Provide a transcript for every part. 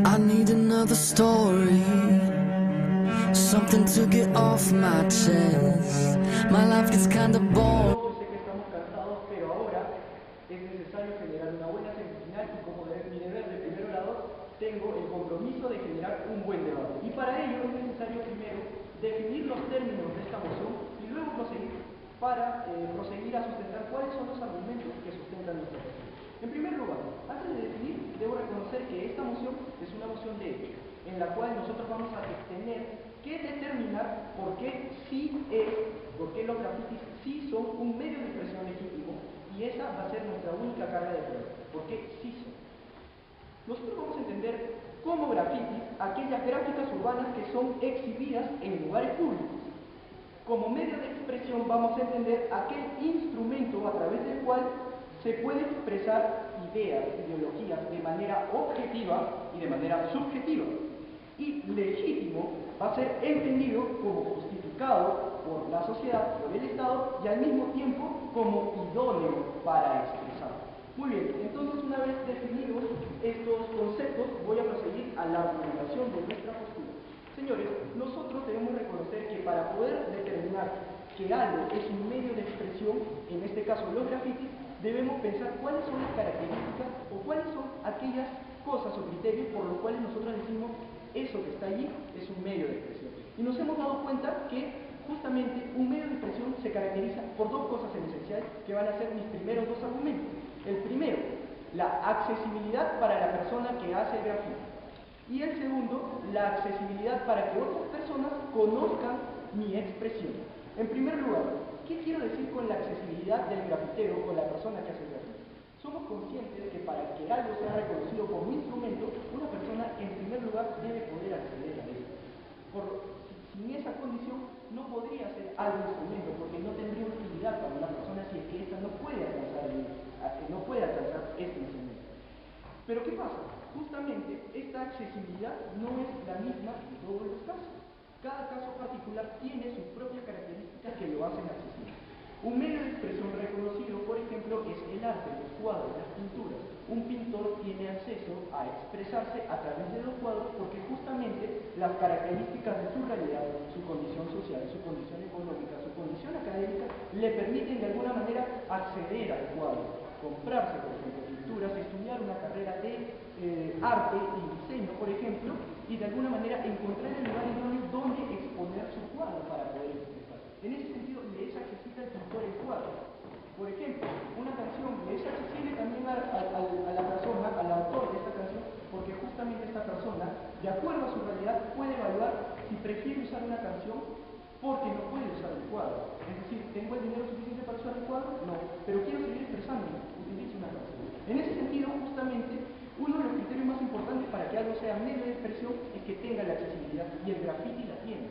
I need another story, something to get off my chest. My life gets kind of boring. Yo sé que estamos cansados, pero ahora es necesario generar una buena semifinal y como mi deber de primer orador, tengo el compromiso de generar un buen debate. Y para ello es necesario primero definir los términos de esta moción y luego proseguir a sustentar cuáles son los argumentos que sustentan nuestra moción. En primer lugar, antes de definir, debo reconocer que esta moción es una moción de hecho, en la cual nosotros vamos a tener que determinar por qué los grafitis sí son un medio de expresión legítimo, y esa va a ser nuestra única carga de prueba, por qué sí son. Nosotros vamos a entender como grafitis aquellas gráficas urbanas que son exhibidas en lugares públicos. Como medio de expresión vamos a entender aquel instrumento a través del cual se puede expresar ideas, ideologías de manera objetiva y de manera subjetiva. Y legítimo va a ser entendido como justificado por la sociedad, por el Estado, y al mismo tiempo como idóneo para expresar. Muy bien, entonces una vez definidos estos conceptos, voy a proseguir a la argumentación de nuestra postura. Señores, nosotros debemos reconocer que para poder determinar que algo es un medio de expresión, en este caso los grafitis, debemos pensar cuáles son las características o cuáles son aquellas cosas o criterios por los cuales nosotros decimos eso que está allí es un medio de expresión. Y nos hemos dado cuenta que justamente un medio de expresión se caracteriza por dos cosas en esencial que van a ser mis primeros dos argumentos. El primero, la accesibilidad para la persona que hace el grafiti. Y el segundo, la accesibilidad para que otras personas conozcan mi expresión. En primer lugar, ¿qué quiero decir con la accesibilidad del grafitero o la persona que hace el grafiti? Somos conscientes que para que algo sea reconocido como instrumento, una persona en primer lugar debe poder acceder a él. Sin esa condición no podría ser algo instrumento, porque no tendría utilidad para una persona si es que ésta no puede alcanzar este instrumento. Pero ¿qué pasa? Justamente esta accesibilidad no es la misma en todos los casos. Cada caso particular tiene sus propias características que lo hacen accesible. Un medio de expresión reconocido, por ejemplo, es el arte, los cuadros, las pinturas. Un pintor tiene acceso a expresarse a través de los cuadros porque justamente las características de su realidad, su condición social, su condición económica, su condición académica, le permiten de alguna manera acceder al cuadro, comprarse, por ejemplo, pinturas, estudiar una carrera de arte y diseño, por ejemplo, y de alguna manera encontrar el lugar idóneo donde exponer su cuadro para poder expresar. En ese sentido, le es accesible al pintor el cuadro. Por ejemplo, una canción le es accesible también a la persona, al autor de esta canción, porque justamente esta persona, de acuerdo a su realidad, puede evaluar si prefiere usar una canción porque no puede usar el cuadro. Es decir, ¿tengo el dinero suficiente para usar el cuadro? No, pero quiero seguir expresándome, utilizo una canción. En ese sentido, justamente, uno de los criterios más importantes para que algo sea medio de expresión es que tenga la accesibilidad, y el graffiti la tiene.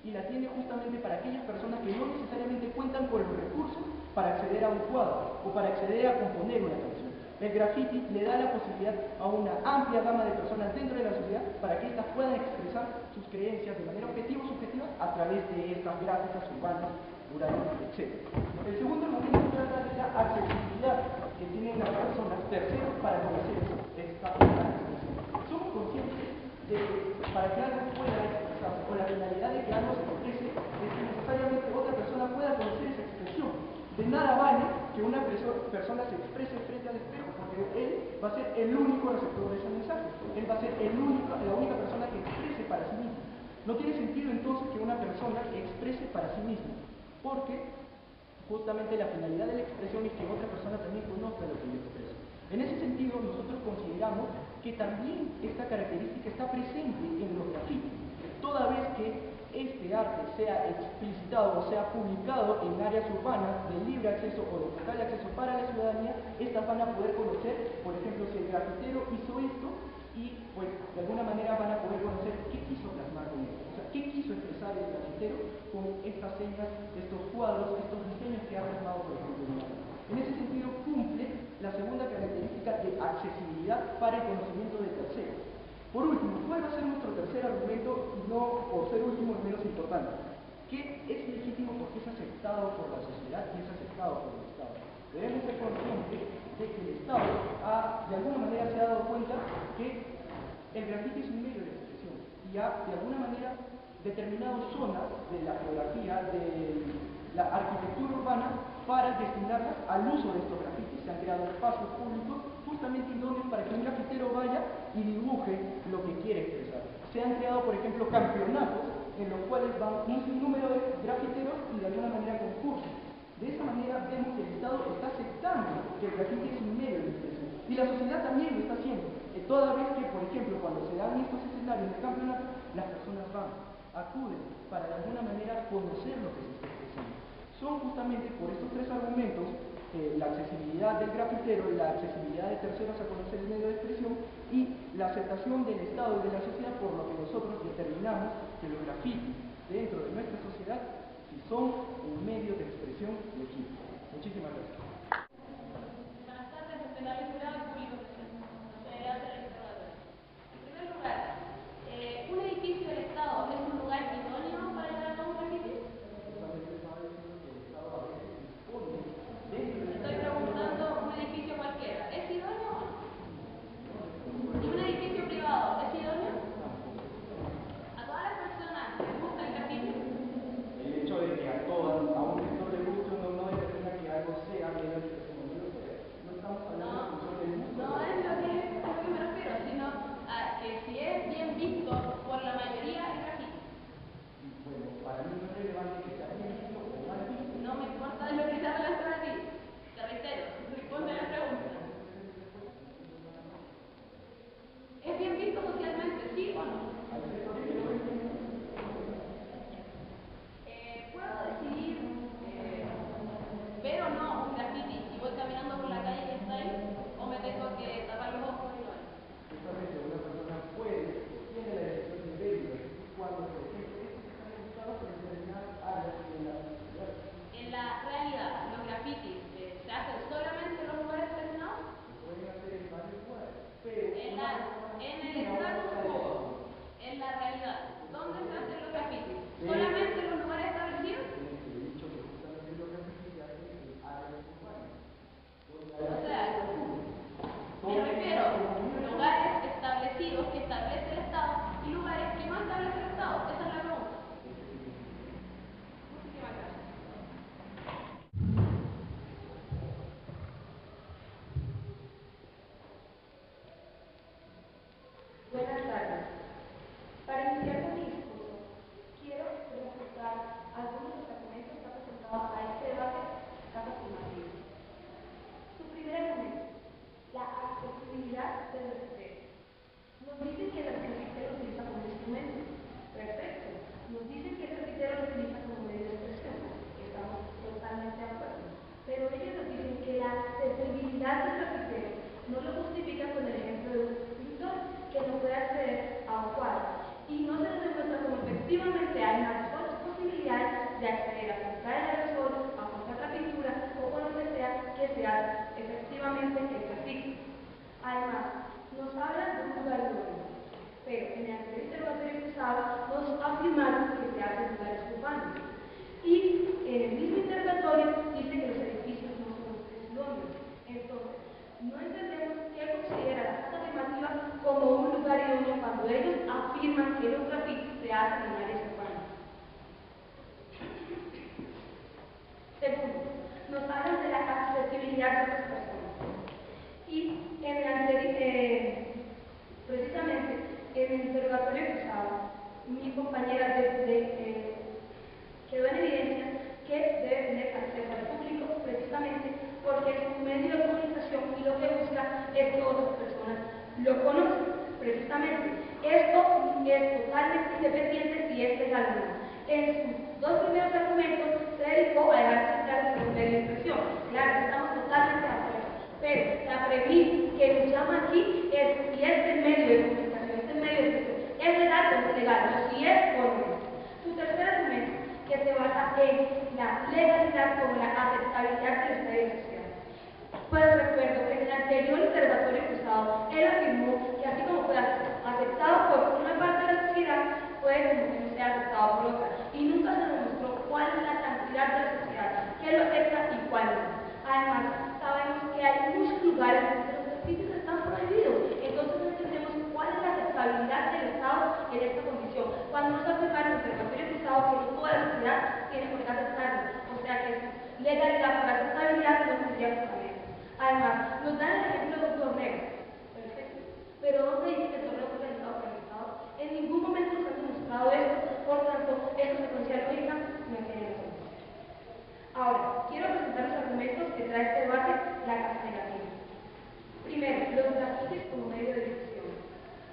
Y la tiene justamente para aquellas personas que no necesariamente cuentan con los recursos para acceder a un cuadro o para acceder a componer una canción. El graffiti le da la posibilidad a una amplia gama de personas dentro de la sociedad para que éstas puedan expresar sus creencias de manera objetiva o subjetiva a través de estas gráficas urbanas, rurales, etc. El segundo argumento trata de la accesibilidad que tienen las personas terceros para conocer esta expresión. Somos conscientes de que para que algo pueda expresarse, o la finalidad de que algo se exprese, es que necesariamente otra persona pueda conocer esa expresión. De nada vale que una persona se exprese frente al espejo, porque él va a ser el único receptor de ese mensaje. Él va a ser la única persona que exprese para sí mismo. No tiene sentido entonces que una persona exprese para sí misma, porque justamente la finalidad de la expresión es que otra persona también conozca lo que yo expreso. En ese sentido, nosotros consideramos que también esta característica está presente en los grafitis, toda vez que este arte sea explicitado o sea publicado en áreas urbanas de libre acceso o de total acceso para la ciudadanía, estas van a poder conocer, por ejemplo, si el grafitero hizo esto, y pues de alguna manera van a poder conocer qué quiso plasmar con esto, o sea, qué quiso expresar el grafitero con estas señas, estos cuadros, estos diseños que ha plasmado, por ejemplo, en el arte. En ese sentido cumple la segunda característica de accesibilidad para el conocimiento de terceros. Por último, ¿cuál va a ser nuestro tercer argumento? Y no por ser último, el menos importante. aceptado por la sociedad y es aceptado por el Estado. Debemos ser conscientes de que el Estado de alguna manera se ha dado cuenta que el grafiti es un medio de expresión y ha de alguna manera determinado zonas de la geografía, de la arquitectura urbana para destinarlas al uso de estos grafitis. Se han creado espacios públicos justamente idóneos para que un grafitero vaya y dibuje lo que quiere expresar. Se han creado, por ejemplo, campeonatos en los cuales van un sinnúmero de grafiteros y de alguna manera concursos. De esa manera vemos que el Estado está aceptando que el grafiti es un medio de expresión. Y la sociedad también lo está haciendo. Toda vez que, por ejemplo, cuando se dan estos escenarios de campeonato, las personas van, acuden para de alguna manera conocer lo que se está expresando. Son justamente por estos tres argumentos, la accesibilidad del grafitero, la accesibilidad de terceros a conocer el medio de expresión y la aceptación del Estado y de la sociedad, por lo que nosotros determinamos que los grafitis dentro de nuestra sociedad sí son un medio de expresión legítimo. Muchísimas gracias. Buenas tardes, escenario jurado y público presente. Autoridad del interrogatorio. En primer lugar, ¿un edificio del Estado es un lugar idóneo para llevar a cabo un grafiti? Estoy preguntando, ¿un edificio cualquiera es idóneo o no? ¿Y un edificio privado es idóneo? ¿A todas las personas les gusta el grafiti? El hecho de que a un sector le guste o no determina que algo sea medio de expresión. No estamos hablando de función del gusto. No es lo que me refiero, sino a que si es bien visto por la mayoría el grafiti. Bueno, para mí no es relevante que sea bien visto o mal visto. No me importa de lo que se habla sobre ti. Te reitero, responde a la pregunta. ¿Es bien visto socialmente, sí o no? ¿Puedo decidir ver o no un grafiti si voy caminando por la calle y está ahí? ¿O me tengo que tapar los ojos y no hay? Justamente una persona tiene la decisión de verlo cuando, por ejemplo, estos están usados por determinadas áreas de la sociedad. En la realidad, los grafitis se hacen solamente en los lugares determinados. Pueden hacer en varios lugares, pero En el status quo, en la realidad, ¿dónde se hacen los grafitis? ¿Solamente en los lugares establecidos? he dicho que justamente los grafitis se hacen en áreas urbanas. O sea, me refiero a lugares establecidos que establece el Estado y lugares que no establece el Estado. Esa es la pregunta. Muchísimas gracias. Buenas tardes. Para iniciar con mi discurso, quiero resaltar algunos de los argumentos que han presentado a este debate tanto afirmativo. Su primer argumento, la accesibilidad del grafitero. Nos dicen que el grafitero lo utiliza como instrumento. Perfecto. Nos dicen que el grafitero lo utiliza como medio de expresión. Estamos totalmente de acuerdo. Pero ellos nos dicen que la accesibilidad del grafitero no lo justifica con el ejemplo de un pintor que no puede acceder a un cuadro. Y no se nos demuestra como efectivamente hay mayores posibilidades de acceder a comprar el aerosol, a comprar la pintura o con lo que sea que se haga efectivamente el grafiti. Además, nos hablan de un lugar idóneo, pero en el anterior interrogatorio cruzado nos afirmaron que se hace en lugares urbanos. Y en el mismo interrogatorio dice que los edificios no son lugares idóneos. Entonces, no entendemos qué considera la Casa Afirmativa como un lugar idóneo cuando ellos afirman que los grafitis se hacen en áreas urbanas. Segundo, nos hablan de la accesibilidad de las personas. Y en precisamente en el interrogatorio cruzado, mi compañera quedó en evidencia que debe tener acceso al público precisamente porque es un medio de comunicación y lo que busca es que otras personas lo conozcan. Precisamente, esto es totalmente independiente si es legal o no. En sus dos primeros argumentos se dedicó a dejar claro que es un medio de expresión. Claro, estamos totalmente de acuerdo. Pero la premisa que nos llama aquí es si este medio de comunicación, este medio de expresión, es legal o no es legal, o si es o no es. Su tercer argumento, que se basa en la legalidad como la aceptabilidad del estadio social. Pues recuerdo que en el anterior interrogatorio cruzado, él afirmó que así como fue aceptado por una parte de la sociedad, puede como que no sea aceptado por otra. Y nunca se nos mostró cuál es la cantidad de la sociedad legalidad, tiene por qué aceptarlo. O sea que legalidad por aceptabilidad no tendría fundamento. Además, nos dan el ejemplo de un torneo. Perfecto. Pero ¿dónde dice que el torneo fue organizado por el Estado? En ningún momento nos han demostrado esto, por tanto, esto se considera lógica, no tiene razón. Ahora, quiero presentar los argumentos que trae este debate la Casa Negativa. Primero, los grafitis como medio de expresión,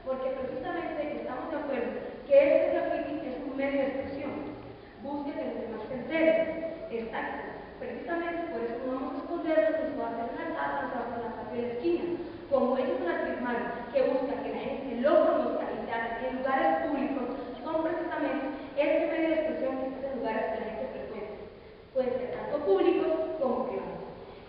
porque precisamente estamos de acuerdo que este graffiti es un medio de expresión. Busque que los demás se enteren. Exacto. Precisamente por eso no vamos a escondernos, nos va a hacer una casa, nos va a hacer la casa de la esquina. Como ellos nos afirmaron que busca que la gente lo conozca y se hace en lugares públicos, son precisamente este medio de expresión que se hace en lugares que la gente frecuenta. Pueden ser tanto públicos como privados.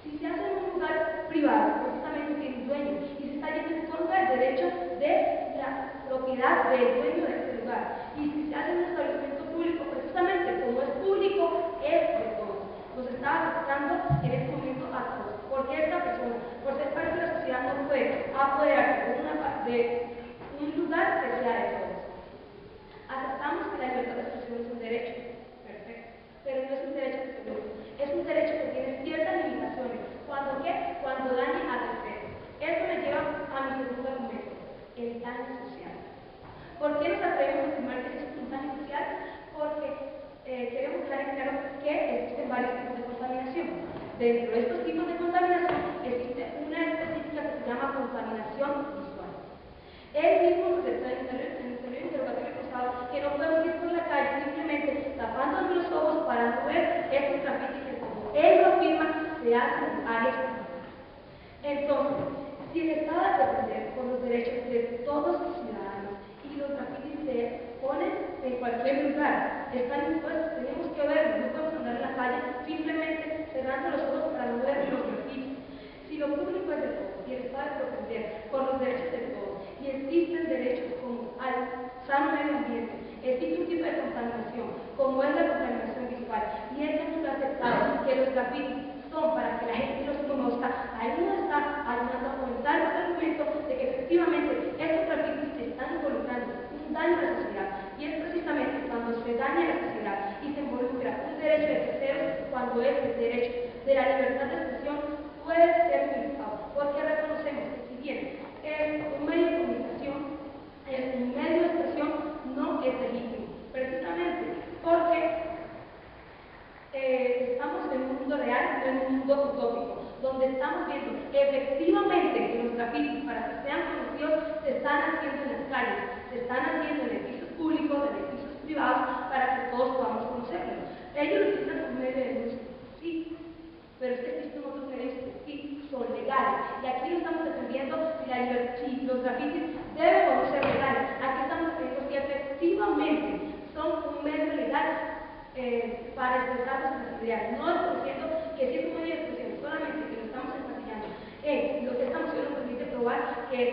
Si se hace en un lugar privado, precisamente tiene un dueño y se está yendo en contra del derecho de la propiedad del dueño de este lugar. Y si se hace en un establecimiento público, precisamente como es público, es de todos. Nos está afectando en este momento a todos. Porque esta persona, por ser parte de la sociedad, no puede apoderarse de un lugar que sea de todos. Aceptamos que la libertad de expresión es un derecho. Perfecto. Pero no es un derecho absoluto. Es un derecho que tiene ciertas limitaciones. ¿Cuándo qué? Cuando dañe a terceros. Esto me lleva a mi segundo argumento, el daño social. ¿Por qué nos atrevemos a afirmar que es un daño social? Porque queremos dejar en claro que existen varios tipos de contaminación. Dentro de estos tipos de contaminación existe una específica que se llama contaminación visual. Él mismo nos decía en el interrogatorio pasado que no podemos ir por la calle simplemente tapándonos los ojos para no ver estos grafitis que, como él lo afirma, se hacen en áreas públicas. Entonces, si el Estado debe defender por los derechos de todos los ciudadanos y los grafitis se ponen en cualquier lugar, están impuestos, tenemos que verlos, no podemos andar en la calle simplemente cerrando los ojos para no ver los grafitis. Si lo público es de todos y el Estado debe defender por los derechos de todos y existen derechos como al sano medio ambiente, existe un tipo de contaminación como es la contaminación visual y es muy aceptado que los grafitis son para que la gente los conozca, ahí nos está ayudando a comentar este argumento de que efectivamente estos grafitis se están involucrando un daño a la sociedad y es precisamente cuando se daña a la sociedad y se involucra un derecho de terceros cuando es el derecho de la libertad de expresión puede ser utilizado, porque reconocemos que si bien es un medio de comunicación, es un medio de expresión, no es legítimo, precisamente porque estamos en un mundo real, no en un mundo utópico, donde estamos viendo efectivamente que los grafitis, para que sean conocidos, se están haciendo en las calles, se están haciendo en edificios públicos, en edificios privados, para que todos podamos conocerlos. Ellos lo utilizan como medio de denuncia, sí, pero es que existen otros medios que sí son legales. Y aquí no estamos defendiendo si los grafitis deben o no ser legales. Aquí estamos defendiendo que efectivamente son un medio legal para expresar nuestras ideas. No estoy diciendo que si es un medio de expresión, solamente que lo estamos encasillando. Lo que esta moción nos permite probar que